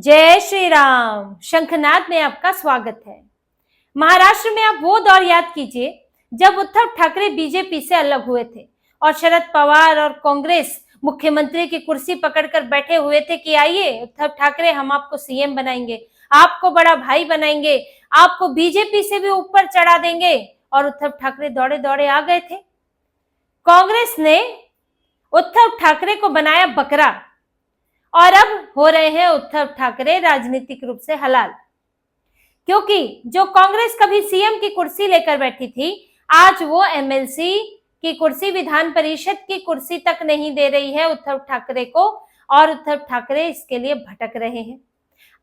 जय श्री राम। शंखनाद में आपका स्वागत है। महाराष्ट्र में आप वो दौर याद कीजिए जब उद्धव ठाकरे बीजेपी से अलग हुए थे और शरद पवार और कांग्रेस मुख्यमंत्री की कुर्सी पकड़कर बैठे हुए थे कि आइए उद्धव ठाकरे, हम आपको सीएम बनाएंगे, आपको बड़ा भाई बनाएंगे, आपको बीजेपी से भी ऊपर चढ़ा देंगे। और उद्धव ठाकरे दौड़े दौड़े आ गए थे। कांग्रेस ने उद्धव ठाकरे को बनाया बकरा और अब हो रहे हैं उद्धव ठाकरे राजनीतिक रूप से हलाल, क्योंकि जो कांग्रेस कभी सीएम की कुर्सी लेकर बैठी थी, आज वो एमएलसी की कुर्सी, विधान परिषद की कुर्सी तक नहीं दे रही है उद्धव ठाकरे को, और उद्धव ठाकरे इसके लिए भटक रहे हैं।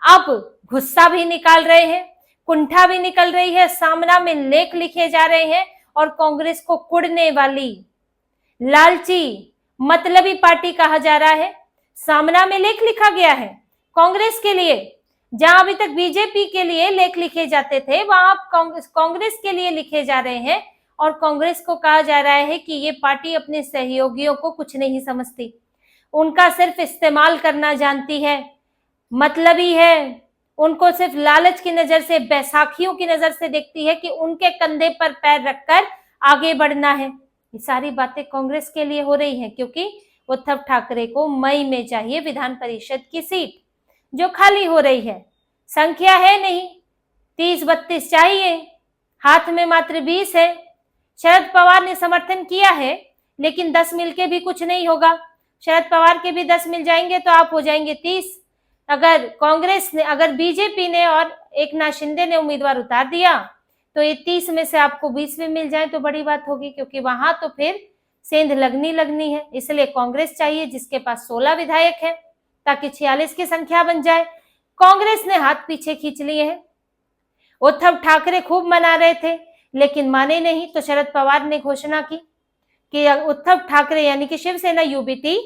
अब गुस्सा भी निकाल रहे हैं, कुंठा भी निकल रही है, सामना में लेख लिखे जा रहे हैं और कांग्रेस को कुड़ने वाली, लालची, मतलबी पार्टी कहा जा रहा है। सामना में लेख लिखा गया है कांग्रेस के लिए। जहां अभी तक बीजेपी के लिए लेख लिखे जाते थे, वहां कांग्रेस के लिए लिखे जा रहे हैं और कांग्रेस को कहा जा रहा है कि ये पार्टी अपने सहयोगियों को कुछ नहीं समझती, उनका सिर्फ इस्तेमाल करना जानती है, मतलबी है, उनको सिर्फ लालच की नजर से, बैसाखियों की नजर से देखती है कि उनके कंधे पर पैर रखकर आगे बढ़ना है। ये सारी बातें कांग्रेस के लिए हो रही है, क्योंकि उद्धव ठाकरे को मई में चाहिए विधान परिषद की सीट जो खाली हो रही है। संख्या है नहीं, 30-32 चाहिए, हाथ में मात्र 20 है। शरद पवार ने समर्थन किया है, लेकिन 10 मिलके भी कुछ नहीं होगा। शरद पवार के भी 10 मिल जाएंगे तो आप हो जाएंगे 30। अगर कांग्रेस ने, अगर बीजेपी ने और एकनाथ शिंदे ने उम्मीदवार उतार दिया तो ये 30 में से आपको 20 भी मिल जाए तो बड़ी बात होगी, क्योंकि वहां तो फिर सेंध लगनी है। इसलिए कांग्रेस चाहिए जिसके पास 16 विधायक हैं, ताकि 46 की संख्या बन जाए। कांग्रेस ने हाथ पीछे खींच लिए हैं। उद्धव ठाकरे खूब मना रहे थे लेकिन माने नहीं, तो शरद पवार ने घोषणा की कि उद्धव ठाकरे यानी कि शिवसेना यूबीटी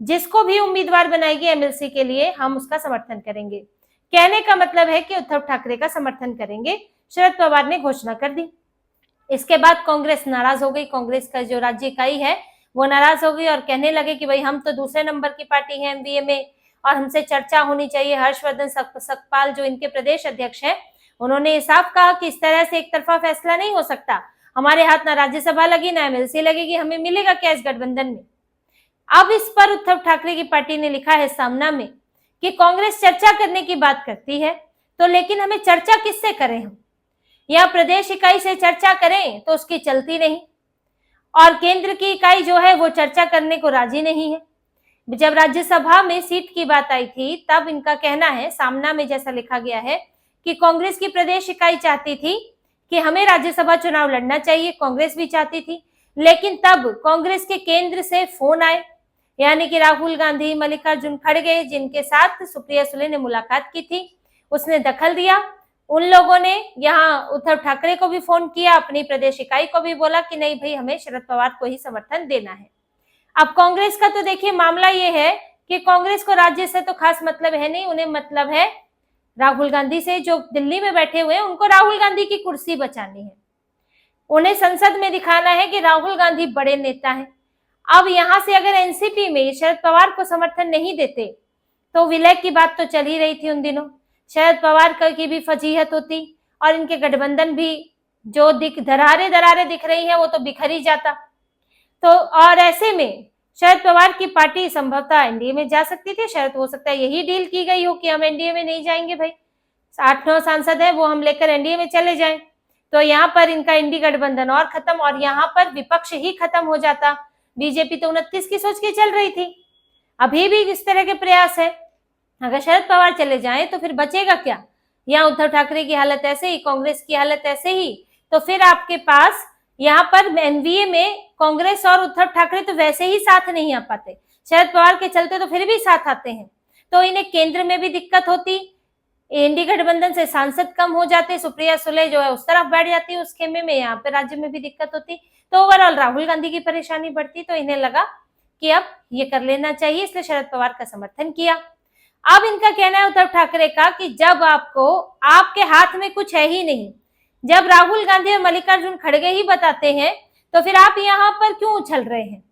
जिसको भी उम्मीदवार बनाएगी एमएलसी के लिए, हम उसका समर्थन करेंगे। कहने का मतलब है कि उद्धव ठाकरे का समर्थन करेंगे। शरद पवार ने घोषणा कर दी। इसके बाद कांग्रेस नाराज हो गई। कांग्रेस का जो राज्य इकाई है वो नाराज हो गई और कहने लगे कि भाई हम तो दूसरे नंबर की पार्टी है एमवीए में और हमसे चर्चा होनी चाहिए। हर्षवर्धन सकपाल जो इनके प्रदेश अध्यक्ष हैं, उन्होंने साफ कहा कि इस तरह से एक तरफा फैसला नहीं हो सकता, हमारे हाथ ना राज्यसभा लगी ना एमएलसी लगेगी, हमें मिलेगा क्या इस गठबंधन में। अब इस पर उद्धव ठाकरे की पार्टी ने लिखा है सामना में कि कांग्रेस चर्चा करने की बात करती है, तो लेकिन हमें चर्चा किससे करें, हम या प्रदेश इकाई से चर्चा करें तो उसकी चलती नहीं, और केंद्र की इकाई जो है वो चर्चा करने को राजी नहीं है। जब राज्यसभा में सीट की बात आई थी तब इनका कहना है, सामना में जैसा लिखा गया है, कि कांग्रेस की प्रदेश इकाई चाहती थी कि हमें राज्यसभा चुनाव लड़ना चाहिए, कांग्रेस भी चाहती थी, लेकिन तब कांग्रेस के केंद्र से फोन आए, यानी कि राहुल गांधी, मल्लिकार्जुन खड़गे, जिनके साथ सुप्रिया सुले ने मुलाकात की थी, उसने दखल दिया। उन लोगों ने यहाँ उद्धव ठाकरे को भी फोन किया, अपनी प्रदेश इकाई को भी बोला कि नहीं भाई, हमें शरद पवार को ही समर्थन देना है। अब कांग्रेस का तो देखिए मामला ये है कि कांग्रेस को राज्य से तो खास मतलब है नहीं, उन्हें मतलब है राहुल गांधी से, जो दिल्ली में बैठे हुए हैं, उनको राहुल गांधी की कुर्सी बचानी है। उन्हें संसद में दिखाना है कि राहुल गांधी बड़े नेता हैं। अब यहां से अगर एनसीपी में शरद पवार को समर्थन नहीं देते तो विलय की बात तो चल ही रही थी उन दिनों, शरद पवार की भी फजीहत होती और इनके गठबंधन भी जो दरारे दिख रही है वो तो बिखर ही जाता। तो और ऐसे में शरद पवार की पार्टी संभवतः एनडीए में जा सकती थी। शायद हो सकता है यही डील की गई हो कि हम एनडीए में नहीं जाएंगे भाई, 8-9 सांसद है वो हम लेकर एनडीए में चले जाएं, तो यहाँ पर इनका इंडी गठबंधन और खत्म, और यहाँ पर विपक्ष ही खत्म हो जाता। बीजेपी तो 29 की सोच के चल रही थी, अभी भी इस तरह के प्रयास है। अगर शरद पवार चले जाएं तो फिर बचेगा क्या? यहाँ उद्धव ठाकरे की हालत ऐसे ही, कांग्रेस की हालत ऐसे ही, तो फिर आपके पास यहाँ पर एनडीए में कांग्रेस और उद्धव ठाकरे तो वैसे ही साथ नहीं आ पाते, शरद पवार के चलते तो फिर भी साथ आते हैं, तो इन्हें केंद्र में भी दिक्कत होती, इंडी गठबंधन से सांसद कम हो जाते, सुप्रिया सुले जो है उस तरफ बैठ जाती है उस खेमे में, यहाँ पे राज्य में भी दिक्कत होती, तो ओवरऑल राहुल गांधी की परेशानी बढ़ती। तो इन्हें लगा कि अब ये कर लेना चाहिए, इसलिए शरद पवार का समर्थन किया। अब इनका कहना है उद्धव ठाकरे का कि जब आपके हाथ में कुछ है ही नहीं, जब राहुल गांधी और मल्लिकार्जुन खड़गे ही बताते हैं, तो फिर आप यहाँ पर क्यों उछल रहे हैं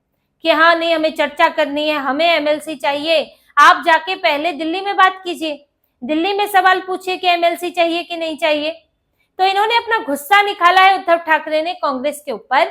कि हाँ नहीं हमें चर्चा करनी है, हमें एमएलसी चाहिए। आप जाके पहले दिल्ली में बात कीजिए, दिल्ली में सवाल पूछिए कि एमएलसी चाहिए कि नहीं चाहिए। तो इन्होंने अपना गुस्सा निकाला है उद्धव ठाकरे ने कांग्रेस के ऊपर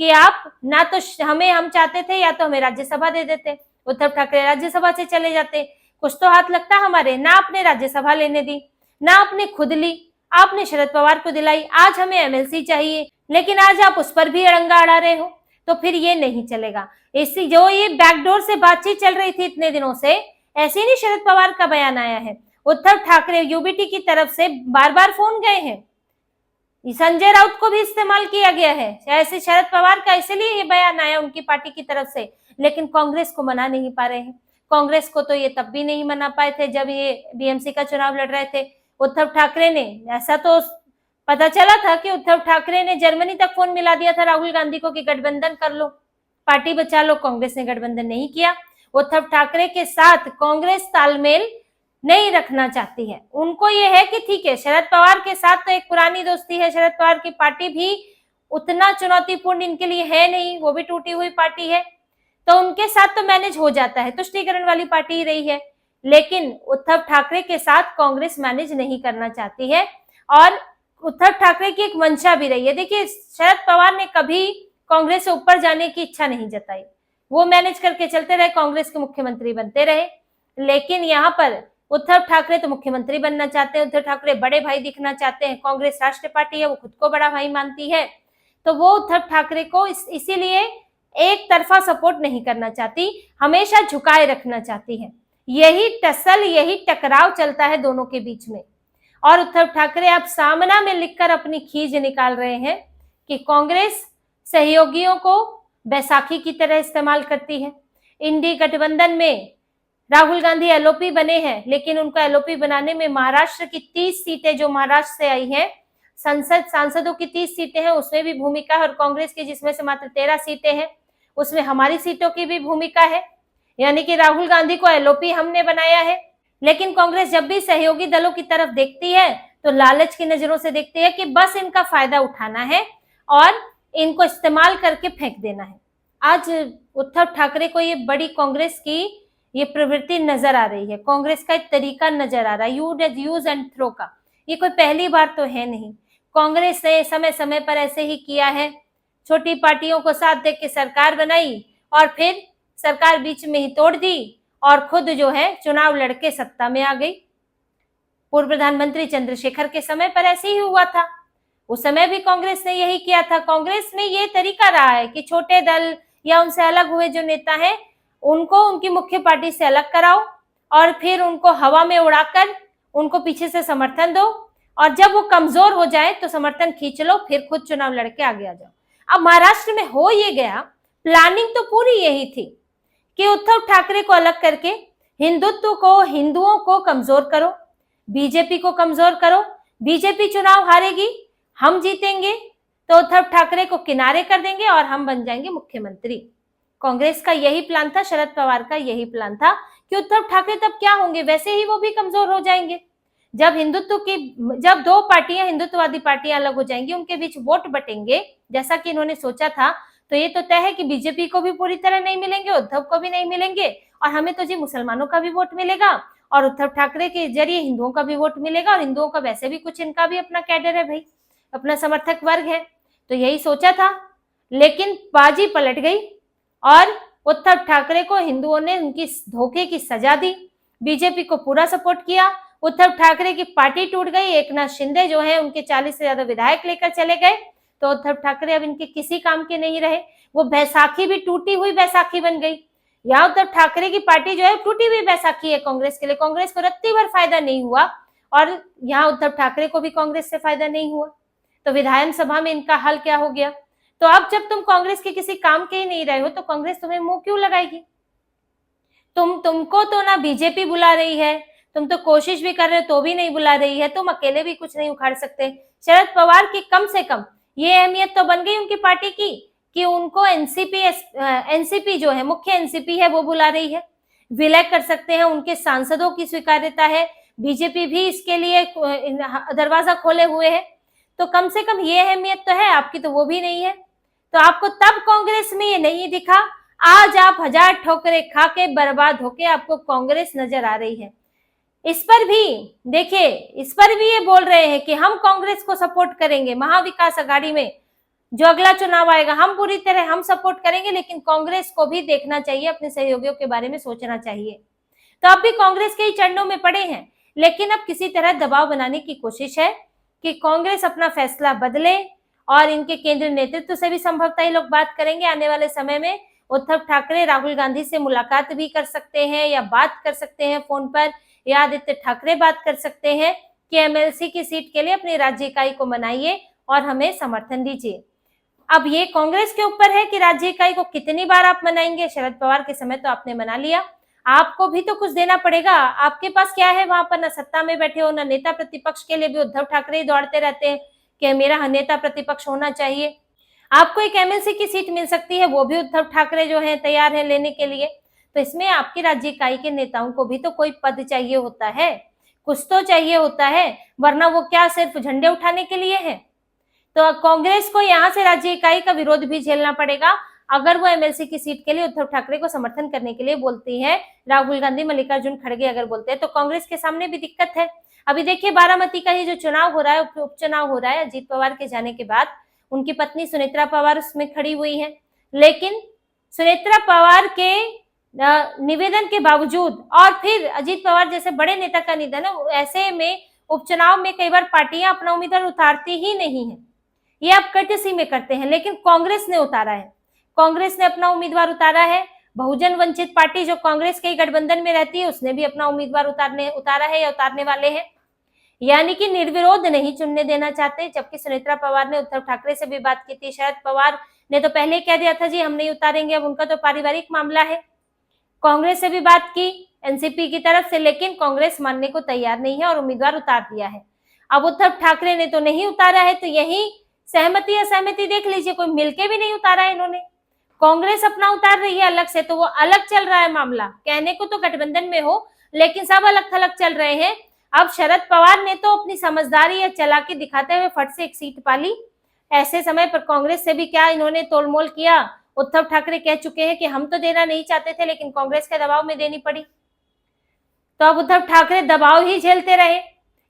कि आप ना तो हम चाहते थे या तो हमें राज्यसभा दे देते, उद्धव ठाकरे राज्यसभा से चले जाते, कुछ तो हाथ लगता हमारे। ना आपने राज्यसभा लेने दी, ना आपने खुद ली, आपने शरद पवार को दिलाई। आज हमें एमएलसी चाहिए, लेकिन आज आप उस पर भी अड़ंगा अड़ा रहे हो, तो फिर ये नहीं चलेगा। इसी जो ये बैकडोर से बातचीत चल रही थी इतने दिनों से, ऐसे नहीं शरद पवार का बयान आया है। उद्धव ठाकरे यूबीटी की तरफ से बार बार फोन गए हैं, संजय राउत को भी इस्तेमाल किया गया है। ऐसे शरद पवार का इसलिए ये बयान आया उनकी पार्टी की तरफ से, लेकिन कांग्रेस को मना नहीं पा रहे हैं। कांग्रेस को तो ये तब भी नहीं मना पाए थे जब ये बीएमसी का चुनाव लड़ रहे थे। उद्धव ठाकरे ने, ऐसा तो पता चला था कि उद्धव ठाकरे ने जर्मनी तक फोन मिला दिया था राहुल गांधी को कि गठबंधन कर लो, पार्टी बचा लो। कांग्रेस ने गठबंधन नहीं किया। उद्धव ठाकरे के साथ कांग्रेस तालमेल नहीं रखना चाहती है। उनको ये है कि ठीक है, शरद पवार के साथ तो एक पुरानी दोस्ती है, शरद पवार की पार्टी भी उतना चुनौतीपूर्ण इनके लिए है नहीं, वो भी टूटी हुई पार्टी है, तो उनके साथ तो मैनेज हो जाता है, तुष्टीकरण वाली पार्टी ही रही है। लेकिन उद्धव ठाकरे के साथ कांग्रेस मैनेज नहीं करना चाहती है, और उद्धव ठाकरे की एक मंशा भी रही है। देखिए, शरद पवार ने कभी कांग्रेस से ऊपर जाने की इच्छा नहीं जताई, वो मैनेज करके चलते रहे, कांग्रेस के मुख्यमंत्री बनते रहे। लेकिन यहाँ पर उद्धव ठाकरे तो मुख्यमंत्री बनना चाहते हैं, उद्धव ठाकरे बड़े भाई दिखना चाहते हैं। कांग्रेस राष्ट्रीय पार्टी है, वो खुद को बड़ा भाई मानती है, तो वो उद्धव ठाकरे को इसीलिए एक तरफा सपोर्ट नहीं करना चाहती, हमेशा झुकाए रखना चाहती है। यही टसल, यही टकराव चलता है दोनों के बीच में। और उद्धव ठाकरे अब सामना में लिखकर अपनी खींच निकाल रहे हैं कि कांग्रेस सहयोगियों को बैसाखी की तरह इस्तेमाल करती है। इंडी गठबंधन में राहुल गांधी एलओपी बने हैं, लेकिन उनको एलओपी बनाने में महाराष्ट्र की 30 सीटें जो महाराष्ट्र से आई हैं, सांसदों की 30 सीटें हैं, उसमें भी भूमिका है। और कांग्रेस की जिसमें से मात्र 13 सीटें हैं, उसमें हमारी सीटों की भी भूमिका है। यानी कि राहुल गांधी को एलओपी हमने बनाया है। लेकिन कांग्रेस जब भी सहयोगी दलों की तरफ देखती है तो लालच की नजरों से देखती है कि बस इनका फायदा उठाना है और इनको इस्तेमाल करके फेंक देना है। आज उद्धव ठाकरे को ये बड़ी कांग्रेस की ये प्रवृत्ति नजर आ रही है, कांग्रेस का एक तरीका नजर आ रहा है, यूज एंड थ्रो का। ये कोई पहली बार तो है नहीं, कांग्रेस ने समय समय पर ऐसे ही किया है। छोटी पार्टियों को साथ देख के सरकार बनाई और फिर सरकार बीच में ही तोड़ दी और खुद जो है चुनाव लड़के सत्ता में आ गई। पूर्व प्रधानमंत्री चंद्रशेखर के समय पर ऐसे ही हुआ था, उस समय भी कांग्रेस ने यही किया था। कांग्रेस में ये तरीका रहा है कि छोटे दल या उनसे अलग हुए जो नेता हैं, उनको उनकी मुख्य पार्टी से अलग कराओ और फिर उनको हवा में उड़ाकर उनको पीछे से समर्थन दो, और जब वो कमजोर हो जाए तो समर्थन खींच लो, फिर खुद चुनाव लड़के आगे आ जाओ। अब महाराष्ट्र में हो ये गया, प्लानिंग तो पूरी यही थी कि उद्धव ठाकरे को अलग करके हिंदुत्व को, हिंदुओं को कमजोर करो, बीजेपी को कमजोर करो। बीजेपी चुनाव हारेगी, हम जीतेंगे तो उद्धव ठाकरे को किनारे कर देंगे और हम बन जाएंगे मुख्यमंत्री। कांग्रेस का यही प्लान था, शरद पवार का यही प्लान था कि उद्धव ठाकरे तब क्या होंगे, वैसे ही वो भी कमजोर हो जाएंगे। जब दो पार्टियां, हिंदुत्ववादी पार्टियां अलग हो जाएंगी, उनके बीच वोट बटेंगे जैसा कि इन्होंने सोचा था, तो ये तो तय है कि बीजेपी को भी पूरी तरह नहीं मिलेंगे, उद्धव को भी नहीं मिलेंगे, और हमें तो जी मुसलमानों का भी वोट मिलेगा और उद्धव ठाकरे के जरिए हिंदुओं का भी वोट मिलेगा। और हिंदुओं का वैसे भी कुछ, इनका भी अपना कैडर है भाई, अपना समर्थक वर्ग है, तो यही सोचा था। लेकिन बाजी पलट गई और उद्धव ठाकरे को हिंदुओं ने उनकी धोखे की सजा दी, बीजेपी को पूरा सपोर्ट किया। उद्धव ठाकरे की पार्टी टूट गई, एकनाथ शिंदे जो है उनके 40 से ज्यादा विधायक लेकर चले गए, तो उद्धव ठाकरे अब इनके किसी काम के नहीं रहे। वो बैसाखी भी टूटी हुई बैसाखी बन गई। यहाँ उद्धव ठाकरे की पार्टी जो है टूटी हुई बैसाखी है कांग्रेस के लिए, कांग्रेस को रत्ती भर फायदा नहीं हुआ और यहाँ उद्धव ठाकरे को भी कांग्रेस से फायदा नहीं हुआ। तो विधानसभा में इनका हाल क्या हो गया। तो अब जब तुम कांग्रेस के किसी काम के ही नहीं रहे हो तो कांग्रेस तुम्हें मुंह क्यों लगाएगी। तुमको तो ना बीजेपी बुला रही है, तुम तो कोशिश भी कर रहे हो तो भी नहीं बुला रही है, तुम अकेले भी कुछ नहीं उखाड़ सकते। शरद पवार की कम से कम ये अहमियत तो बन गई उनकी पार्टी की कि उनको एनसीपी जो है, मुख्य एनसीपी है, वो बुला रही है, विलय कर सकते हैं, उनके सांसदों की स्वीकार्यता है, बीजेपी भी इसके लिए दरवाजा खोले हुए है। तो कम से कम ये अहमियत तो है, आपकी तो वो भी नहीं है। तो आपको तब कांग्रेस में ये नहीं दिखा, आज आप 1000 ठोकरे खा के बर्बाद होके आपको कांग्रेस नजर आ रही है। इस पर भी देखिए, इस पर भी ये बोल रहे हैं कि हम कांग्रेस को सपोर्ट करेंगे, महाविकास आघाड़ी में जो अगला चुनाव आएगा हम पूरी तरह हम सपोर्ट करेंगे, लेकिन कांग्रेस को भी देखना चाहिए, अपने सहयोगियों के बारे में सोचना चाहिए। तो अब भी कांग्रेस के ही चरणों में पड़े हैं, लेकिन अब किसी तरह दबाव बनाने की कोशिश है कि कांग्रेस अपना फैसला बदले, और इनके केंद्रीय नेतृत्व से भी संभवतः ये लोग बात करेंगे आने वाले समय में। उद्धव ठाकरे राहुल गांधी से मुलाकात भी कर सकते हैं या बात कर सकते हैं फोन पर, या आदित्य ठाकरे बात कर सकते हैं कि एमएलसी की सीट के लिए अपनी राज्य इकाई को मनाइए और हमें समर्थन दीजिए। अब ये कांग्रेस के ऊपर है कि राज्य इकाई को कितनी बार आप मनाएंगे। शरद पवार के समय तो आपने मना लिया, आपको भी तो कुछ देना पड़ेगा। आपके पास क्या है वहां पर, ना सत्ता में बैठे हो, ना नेता प्रतिपक्ष के लिए भी उद्धव ठाकरे ही दौड़ते रहते हैं कि मेरा नेता प्रतिपक्ष होना चाहिए। आपको एक एमएलसी की सीट मिल सकती है, वो भी उद्धव ठाकरे जो है तैयार है लेने के लिए। तो इसमें आपकी राज्य इकाई के नेताओं को भी तो कोई पद चाहिए होता है, कुछ तो चाहिए होता है, वरना वो क्या सिर्फ झंडे उठाने के लिए है। तो कांग्रेस को यहाँ से राज्य इकाई का विरोध भी झेलना पड़ेगा अगर वो एमएलसी की सीट के लिए उद्धव ठाकरे को समर्थन करने के लिए बोलती है। राहुल गांधी, मल्लिकार्जुन खड़गे अगर बोलते हैं तो कांग्रेस के सामने भी दिक्कत है। अभी देखिए बारामती का ही जो चुनाव हो रहा है, उपचुनाव हो रहा है, अजीत पवार के जाने के बाद उनकी पत्नी सुनेत्रा पवार उसमें खड़ी हुई है, लेकिन सुनेत्रा पवार के निवेदन के बावजूद और फिर अजीत पवार जैसे बड़े नेता का निधन है, ऐसे में उपचुनाव में कई बार पार्टियां अपना उम्मीदवार उतारती ही नहीं है, ये आप कर्टसी में करते हैं, लेकिन कांग्रेस ने उतारा है। कांग्रेस ने अपना उम्मीदवार उतारा है। बहुजन वंचित पार्टी जो कांग्रेस के गठबंधन में रहती है उसने भी अपना उम्मीदवार उतारा है या उतारने वाले हैं, यानी कि निर्विरोध नहीं चुनने देना चाहते। जबकि सुनेत्रा पवार ने उद्धव ठाकरे से भी बात की थी, शरद पवार ने तो पहले कह दिया था जी हम नहीं उतारेंगे, अब उनका तो पारिवारिक मामला है। कांग्रेस से भी बात की एनसीपी की तरफ से, लेकिन कांग्रेस मानने को तैयार नहीं है और उम्मीदवार उतार दिया है। अब उद्धव ठाकरे ने तो नहीं उतारा है, तो यही सहमति असहमति देख लीजिए, कोई मिलके भी नहीं उतारा है इन्होंने। कांग्रेस अपना उतार रही है अलग से, तो वो अलग चल रहा है मामला। कहने को तो गठबंधन में हो, लेकिन सब अलग थलग चल रहे हैं। अब शरद पवार ने तो अपनी समझदारी या चालाकी दिखाते हुए फट से एक सीट पाली। ऐसे समय पर कांग्रेस से भी क्या इन्होंने तोलमोल किया। उद्धव ठाकरे कह चुके हैं कि हम तो देना नहीं चाहते थे, लेकिन कांग्रेस के दबाव में देनी पड़ी। तो अब उद्धव ठाकरे दबाव ही झेलते रहे,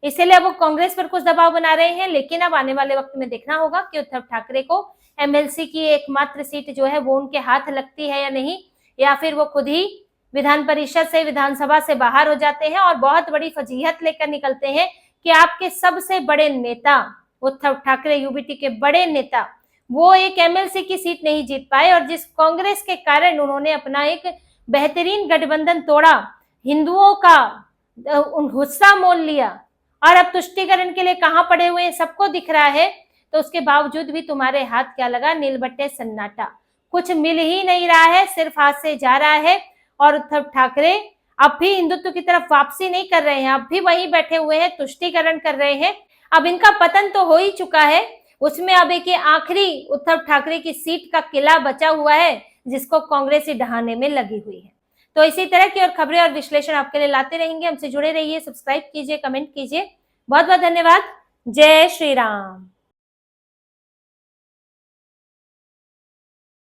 इसीलिए वो कांग्रेस पर कुछ दबाव बना रहे हैं। लेकिन अब आने वाले वक्त में देखना होगा कि उद्धव ठाकरे को एमएलसी की एकमात्र सीट जो है वो उनके हाथ लगती है या नहीं, या फिर वो खुद ही विधान परिषद से, विधानसभा से बाहर हो जाते हैं और बहुत बड़ी फजीहत लेकर निकलते हैं कि आपके सबसे बड़े नेता उद्धव ठाकरे, यूबीटी के बड़े नेता, वो एक एमएलसी की सीट नहीं जीत पाए, और जिस कांग्रेस के कारण उन्होंने अपना एक बेहतरीन गठबंधन तोड़ा, हिंदुओं का गुस्सा मोल लिया, और अब तुष्टीकरण के लिए कहां पड़े हुए हैं सबको दिख रहा है। तो उसके बावजूद भी तुम्हारे हाथ क्या लगा, नीलबट्टे सन्नाटा, कुछ मिल ही नहीं रहा है, सिर्फ हाथ से जा रहा है। और उद्धव ठाकरे अब भी हिंदुत्व की तरफ वापसी नहीं कर रहे हैं, अब भी वहीं बैठे हुए हैं, तुष्टीकरण कर रहे हैं। अब इनका पतन तो हो ही चुका है, उसमें अब एक आखिरी उद्धव ठाकरे की सीट का किला बचा हुआ है, जिसको कांग्रेस ही ढहाने में लगी हुई है। तो इसी तरह की और खबरें और विश्लेषण आपके लिए लाते रहेंगे। हमसे जुड़े रहिए, सब्सक्राइब कीजिए, कमेंट कीजिए। बहुत बहुत धन्यवाद। जय श्री राम।